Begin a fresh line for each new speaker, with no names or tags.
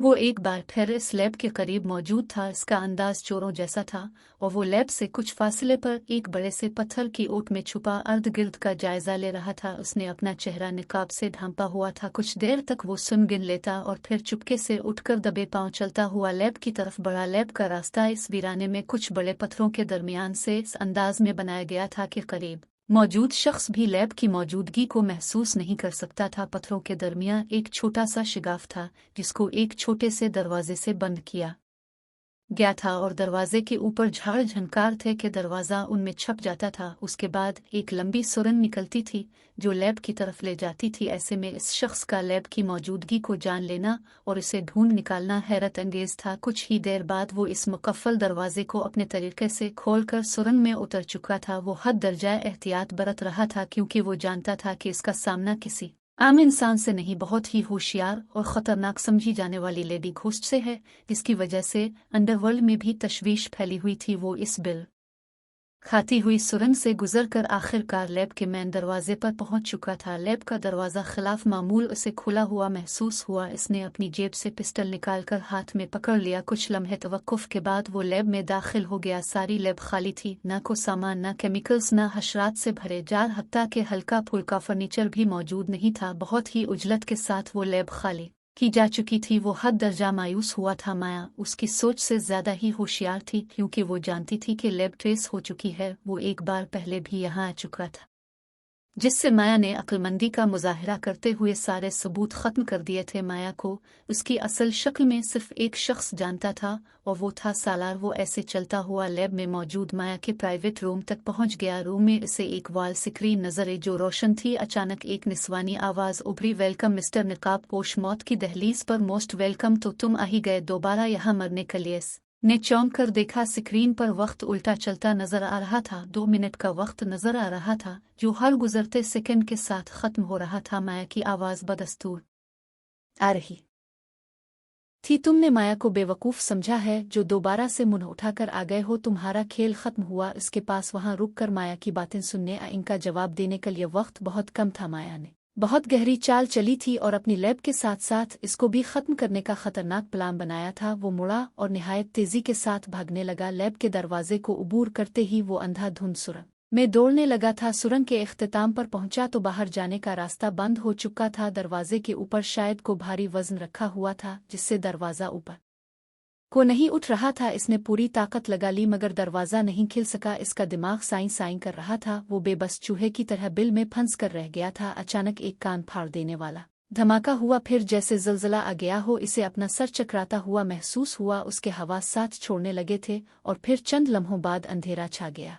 वो एक बार फिर इस लैब के करीब मौजूद था। इसका अंदाज चोरों जैसा था और वो लैब से कुछ फासले पर एक बड़े से पत्थर की ओट में छुपा अर्ध गिर्द का जायजा ले रहा था। उसने अपना चेहरा निकाब से ढांपा हुआ था। कुछ देर तक वो सुन गिन लेता और फिर चुपके से उठकर दबे पांव चलता हुआ लैब की तरफ बढ़ा। लैब का रास्ता इस वीराने में कुछ बड़े पत्थरों के दरमियान से इस अंदाज में बनाया गया था कि करीब मौजूद शख्स भी लैब की मौजूदगी को महसूस नहीं कर सकता था। पत्थरों के दरमियान एक छोटा सा शिगाफ था जिसको एक छोटे से दरवाजे से बंद किया गया था और दरवाजे के ऊपर झाड़ झनकार थे कि दरवाज़ा उनमें छप जाता था। उसके बाद एक लंबी सुरंग निकलती थी जो लैब की तरफ ले जाती थी। ऐसे में इस शख्स का लैब की मौजूदगी को जान लेना और इसे ढूंढ निकालना हैरत अंगेज था। कुछ ही देर बाद वो इस मुकफ्फल दरवाजे को अपने तरीके से खोलकर सुरंग में उतर चुका था। वो हद दर्जा एहतियात बरत रहा था क्योंकि वो जानता था कि इसका सामना किसी आम इंसान से नहीं, बहुत ही होशियार और ख़तरनाक समझी जाने वाली लेडी घोस्ट से है, जिसकी वजह से अंडरवर्ल्ड में भी तशवीश फैली हुई थी। वो इस बिल खाती हुई सुरंग से गुजरकर आखिरकार लैब के मेन दरवाजे पर पहुंच चुका था। लैब का दरवाज़ा खिलाफ मामूल उसे खुला हुआ महसूस हुआ। इसने अपनी जेब से पिस्टल निकालकर हाथ में पकड़ लिया। कुछ लम्हे तवक्कुफ के बाद वो लैब में दाखिल हो गया। सारी लैब खाली थी, न को सामान, न केमिकल्स, न हशरात से भरे जार, हत्ता के हल्का फुल्का फर्नीचर भी मौजूद नहीं था। बहुत ही उजलत के साथ वो लैब खाली की जा चुकी थी। वो हद दर्जा मायूस हुआ था। माया उसकी सोच से ज्यादा ही होशियार थी क्योंकि वो जानती थी कि लैब ट्रेस हो चुकी है। वो एक बार पहले भी यहाँ आ चुका था, जिससे माया ने अक्लमंदी का मुजाहरा करते हुए सारे सबूत खत्म कर दिए थे। माया को उसकी असल शक्ल में सिर्फ एक शख्स जानता था और वो था सालार। वो ऐसे चलता हुआ लैब में मौजूद माया के प्राइवेट रूम तक पहुंच गया। रूम में इसे एक वॉल स्क्रीन नजर जो रोशन थी। अचानक एक निस्वानी आवाज उभरी, वेलकम मिस्टर निकाब पोश, मौत की दहलीज पर मोस्ट वेलकम। तो तुम आ ही गए दोबारा यहाँ मरने के लिए? ने चौंक कर देखा। स्क्रीन पर वक्त उल्टा चलता नजर आ रहा था। 2 मिनट का वक्त नजर आ रहा था जो हर गुजरते सेकंड के साथ खत्म हो रहा था। माया की आवाज बदस्तूर आ रही थी, तुमने माया को बेवकूफ समझा है जो दोबारा से मुंह उठाकर आ गए हो? तुम्हारा खेल खत्म हुआ। इसके पास वहां रुक कर माया की बातें सुनने इनका जवाब देने के लिए वक्त बहुत कम था। माया ने बहुत गहरी चाल चली थी और अपनी लैब के साथ साथ इसको भी खत्म करने का खतरनाक प्लान बनाया था। वो मुड़ा और निहायत तेजी के साथ भागने लगा। लैब के दरवाजे को उबूर करते ही वो अंधाधुंध सुरंग में दौड़ने लगा था। सुरंग के इख्तिताम पर पहुंचा तो बाहर जाने का रास्ता बंद हो चुका था। दरवाजे के ऊपर शायद को भारी वजन रखा हुआ था जिससे दरवाजा ऊपर को नहीं उठ रहा था। इसने पूरी ताकत लगा ली मगर दरवाजा नहीं खिल सका। इसका दिमाग साइन साइन कर रहा था। वो बेबस चूहे की तरह बिल में फंस कर रह गया था। अचानक एक कान फाड़ देने वाला धमाका हुआ, फिर जैसे जलजला आ गया हो। इसे अपना सर चकराता हुआ महसूस हुआ। उसके हवास साथ छोड़ने लगे थे और फिर चंद लम्हों बाद अंधेरा छा गया।